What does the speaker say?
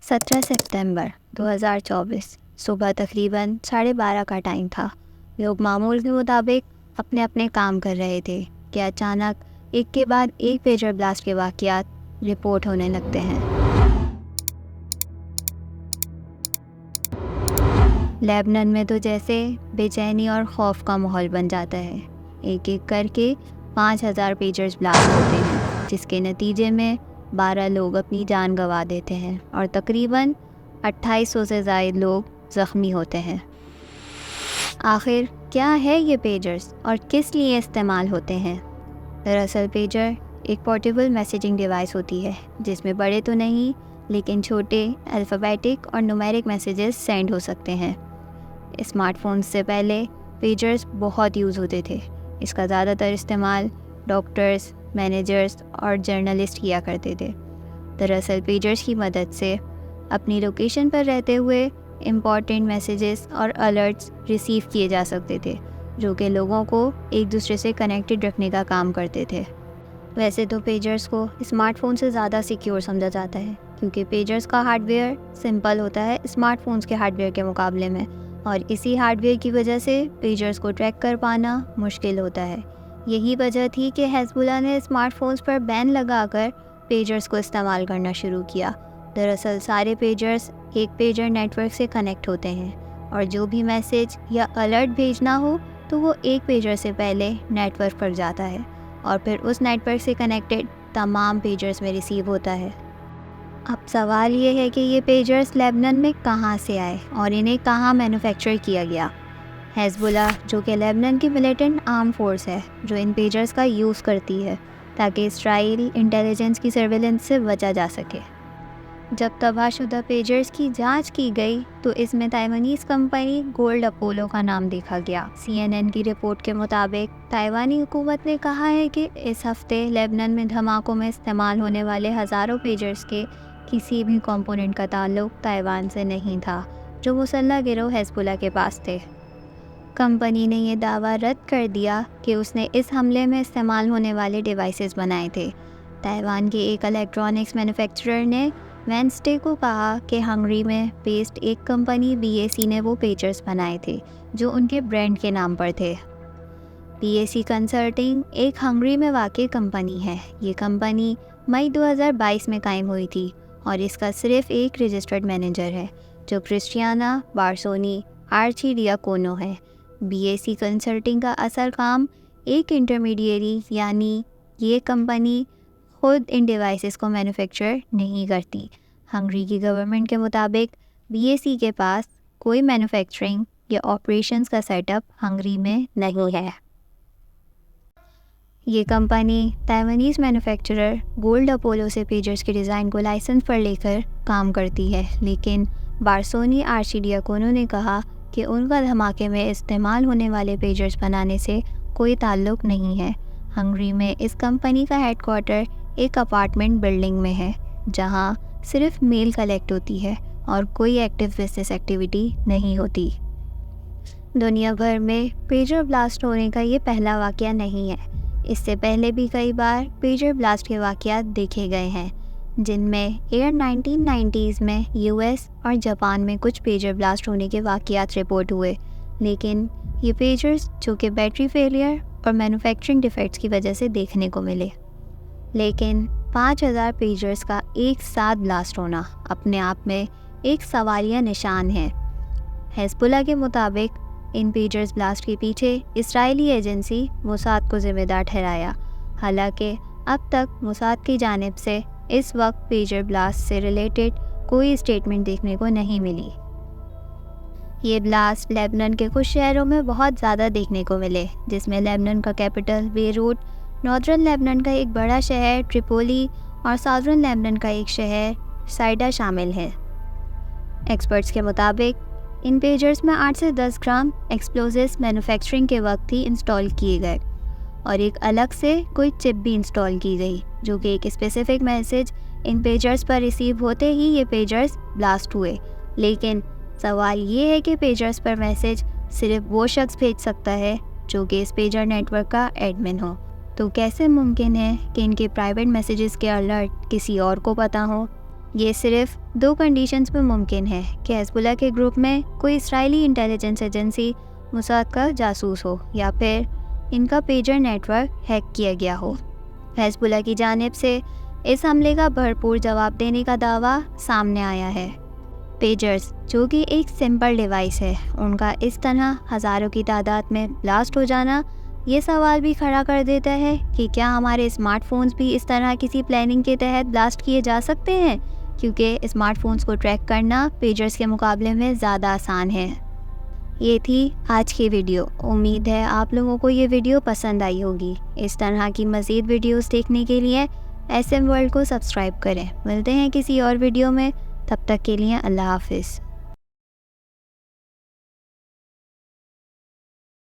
17 सितंबर 2024 सुबह तकरीबन 12:30 का टाइम था। लोग मामूल के मुताबिक अपने अपने काम कर रहे थे कि अचानक एक के बाद एक पेजर ब्लास्ट के वाक़यात रिपोर्ट होने लगते हैं। लेबनान में तो जैसे बेचैनी और खौफ का माहौल बन जाता है। एक एक करके 5000 पेजर्स ब्लास्ट होते हैं, जिसके नतीजे में 12 लोग अपनी जान गंवा देते हैं और तकरीबन 2800 से ज़ायद लोग ज़ख्मी होते हैं। आखिर क्या है ये पेजर्स और किस लिए इस्तेमाल होते हैं? दरअसल पेजर एक पोर्टेबल मैसेजिंग डिवाइस होती है जिसमें बड़े तो नहीं लेकिन छोटे अल्फ़ाबेटिक और न्यूमेरिक मैसेजेस सेंड हो सकते हैं। स्मार्टफोन्स से पहले पेजर्स बहुत यूज़ होते थे। इसका ज़्यादातर इस्तेमाल डॉक्टर्स, मैनेजर्स और जर्नलिस्ट किया करते थे। दरअसल पेजर्स की मदद से अपनी लोकेशन पर रहते हुए इम्पॉर्टेंट मैसेजेस और अलर्ट्स रिसीव किए जा सकते थे, जो कि लोगों को एक दूसरे से कनेक्टेड रखने का काम करते थे। वैसे तो पेजर्स को स्मार्टफोन से ज़्यादा सिक्योर समझा जाता है, क्योंकि पेजर्स का हार्डवेयर सिंपल होता है स्मार्टफोन्स के हार्डवेयर के मुकाबले में, और इसी हार्डवेयर की वजह से पेजर्स को ट्रैक कर पाना मुश्किल होता है। यही वजह थी कि हिज़्बुल्लाह ने स्मार्टफोन्स पर बैन लगाकर पेजर्स को इस्तेमाल करना शुरू किया। दरअसल सारे पेजर्स एक पेजर नेटवर्क से कनेक्ट होते हैं, और जो भी मैसेज या अलर्ट भेजना हो तो वो एक पेजर से पहले नेटवर्क पर जाता है और फिर उस नेटवर्क से कनेक्टेड तमाम पेजर्स में रिसीव होता है। अब सवाल ये है कि ये पेजर्स लेबनान में कहाँ से आए और इन्हें कहाँ मैन्युफैक्चर किया गया। हिज़्बुल्लाह, जो कि लेबनान की मिलिटेंट आर्म फोर्स है, जो इन पेजर्स का यूज़ करती है ताकि इस्राइली इंटेलिजेंस की सर्वेलेंस से बचा जा सके। जब तबाहशुदा पेजर्स की जांच की गई तो इसमें ताइवानीज़ कंपनी गोल्ड अपोलो का नाम देखा गया। CNN की रिपोर्ट के मुताबिक ताइवानी हुकूमत ने कहा है कि इस हफ्ते लेबनान में धमाकों में इस्तेमाल होने वाले हज़ारों पेजर्स के किसी भी कंपोनेंट का ताल्लुक ताइवान से नहीं था, जो मुसल्लह गिरोह हिज़्बुल्लाह के पास थे। कंपनी ने यह दावा रद्द कर दिया कि उसने इस हमले में इस्तेमाल होने वाले डिवाइसेस बनाए थे। ताइवान के एक इलेक्ट्रॉनिक्स मैन्युफैक्चरर ने वेंसडे को कहा कि हंगरी में बेस्ड एक कंपनी BAC ने वो पेजर्स बनाए थे जो उनके ब्रांड के नाम पर थे। BAC कंसल्टिंग एक हंगरी में वाक़ई कंपनी है। ये कंपनी मई 2022 में कायम हुई थी और इसका सिर्फ एक रजिस्टर्ड मैनेजर है, जो क्रिस्टियाना बारसोनी आर्चिडियाकोनो है। BAC कंसल्टिंग का असल काम एक इंटरमीडिएरी, यानी ये कंपनी खुद इन डिवाइसेस को मैन्युफैक्चर नहीं करती। हंगरी की गवर्नमेंट के मुताबिक BAC के पास कोई मैन्युफैक्चरिंग या ऑपरेशंस का सेटअप हंगरी में नहीं है। ये company Taiwanese manufacturer gold Apollo से पेजर्स के डिज़ाइन को लाइसेंस पर लेकर काम करती है, लेकिन बारसोनी आर्चिडियाकोनो ने कहा कि उनका धमाके में इस्तेमाल होने वाले पेजर्स बनाने से कोई ताल्लुक़ नहीं है। हंगरी में इस कंपनी का हेडक्वार्टर एक अपार्टमेंट बिल्डिंग में है, जहां सिर्फ मेल कलेक्ट होती है और कोई एक्टिव बिजनेस एक्टिविटी नहीं होती। दुनिया भर में पेजर ब्लास्ट होने का ये पहला वाक़या नहीं है। इससे पहले भी कई बार पेजर ब्लास्ट के वाक़यात देखे गए हैं, जिनमें 1990s में US और जापान में कुछ पेजर ब्लास्ट होने के वाक़यात रिपोर्ट हुए, लेकिन ये पेजर्स जो कि बैटरी फेलियर और मैन्युफैक्चरिंग डिफेक्ट्स की वजह से देखने को मिले। लेकिन 5000 पेजर्स का एक साथ ब्लास्ट होना अपने आप में एक सवालिया निशान है। हिज़्बुल्लाह के मुताबिक इन पेजर्स ब्लास्ट के पीछे इस्राइली एजेंसी मोसाद को ज़िम्मेदार ठहराया। हालांकि अब तक मोसाद की जानिब से इस वक्त पेजर ब्लास्ट से रिलेटेड कोई स्टेटमेंट देखने को नहीं मिली। ये ब्लास्ट लेबनान के कुछ शहरों में बहुत ज़्यादा देखने को मिले, जिसमें लेबनान का कैपिटल बेरूट, नॉर्दर्न लेबनान का एक बड़ा शहर ट्रिपोली और साउदर्न लेबनान का एक शहर साइडा शामिल है। एक्सपर्ट्स के मुताबिक इन पेजर्स में 8 से 10 ग्राम एक्सप्लोजिव्स मैन्युफैक्चरिंग के वक्त ही इंस्टॉल किए गए और एक अलग से कोई चिप भी इंस्टॉल की गई, जो कि एक स्पेसिफिक मैसेज इन पेजर्स पर रिसीव होते ही ये पेजर्स ब्लास्ट हुए। लेकिन सवाल ये है कि पेजर्स पर मैसेज सिर्फ वो शख्स भेज सकता है जो कि इस पेजर नेटवर्क का एडमिन हो। तो कैसे मुमकिन है कि इनके प्राइवेट मैसेजेस के अलर्ट किसी और को पता हो? یہ صرف 2 کنڈیشنز میں ممکن ہے کہ حزب اللہ کے گروپ میں کوئی اسرائیلی انٹیلیجنس ایجنسی موساد کا جاسوس ہو یا پھر ان کا پیجر نیٹ ورک ہیک کیا گیا ہو۔ حزب اللہ کی جانب سے اس حملے کا بھرپور جواب دینے کا دعویٰ سامنے آیا ہے۔ پیجرز جو کہ ایک سمپل ڈیوائس ہے، ان کا اس طرح ہزاروں کی تعداد میں بلاسٹ ہو جانا یہ سوال بھی کھڑا کر دیتا ہے کہ کیا ہمارے اسمارٹ فونز بھی اس طرح کسی پلاننگ کے تحت بلاسٹ کیے جا سکتے ہیں، کیونکہ اسمارٹ فونز کو ٹریک کرنا پیجرز کے مقابلے میں زیادہ آسان ہے۔ یہ تھی آج کی ویڈیو۔ امید ہے آپ لوگوں کو یہ ویڈیو پسند آئی ہوگی۔ اس طرح کی مزید ویڈیوز دیکھنے کے لیے SM World کو سبسکرائب کریں۔ ملتے ہیں کسی اور ویڈیو میں، تب تک کے لیے اللہ حافظ۔